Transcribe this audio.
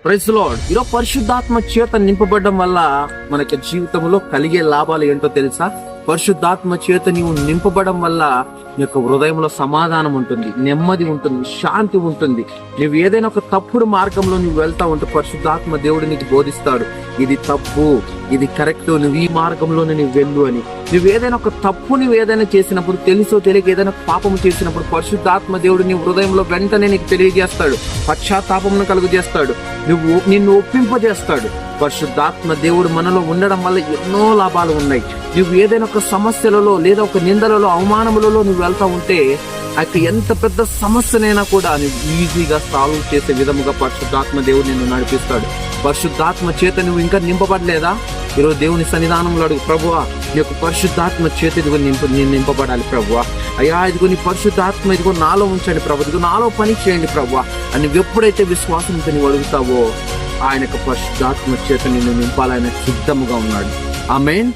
Praise lord. ఈరోజు పరిశుద్ధాత్మ చేత నింపబడడం వల్ల మనకి జీవితంలో కలిగే లాభాలు ఏంటో తెలుసా? పరిశుద్ధాత్మ చేత నీవు నింపబడడం వల్ల నీ యొక్క హృదయంలో సమాధానం ఉంటుంది, నెమ్మది ఉంటుంది, శాంతి ఉంటుంది. నువ్వు ఏదైనా ఒక తప్పుడు మార్గంలో నువ్వు వెళ్తా ఉంటే పరిశుద్ధాత్మ దేవుడు నీకు బోధిస్తాడు, ఇది తప్పు, ఇది కరెక్ట్, నువ్వు ఈ మార్గంలోనే నువ్వు వెళ్ళు అని. నువ్వు ఏదైనా ఒక తప్పు నువ్వు ఏదైనా చేసినప్పుడు, తెలుసో తెలియక ఏదైనా పాపము చేసినప్పుడు పరిశుద్ధాత్మ దేవుడు నీ హృదయంలో వెంటనే నీకు తెలియజేస్తాడు, పశ్చాత్తాపమును కలుగజేస్తాడు, నిన్ను ఒప్పింపజేస్తాడు. పరిశుద్ధాత్మ దేవుడు మనలో ఉండడం వల్ల ఎన్నో లాభాలు ఉన్నాయి. నువ్వు ఏదైనా ఒక సమస్యలలో లేదా ఒక నిందలలో అవమానములలో నువ్వు వెళ్తా ఉంటే అయితే ఎంత పెద్ద సమస్యనైనా కూడా నువ్వు ఈజీగా సాల్వ్ చేసే విధముగా పరిశుద్ధాత్మ దేవుడు నిన్ను నడిపిస్తాడు. పరిశుద్ధాత్మ చేత నువ్వు ఇంకా నింపబడలేదా? ఈరోజు దేవుని సన్నిధానంలో అడుగు, ప్రభువా నీ యొక్క పరిశుద్ధాత్మ చేత ఇదిగో నేను నింపబడాలి ప్రభువా. అయ్యా ఇదిగో నీ పరిశుద్ధాత్మ ఇదిగో నాలో ఉంచండి ప్రభు, ఇదిగో నాలో పని చేయండి ప్రభువా అని నువ్వు ఎప్పుడైతే విశ్వాసంతో నువ్వు అడుగుతావో ఆయన యొక్క పరిశుద్ధాత్మ చేత నిన్ను నింపాలని సిద్ధముగా ఉన్నాడు. ఆమేన్.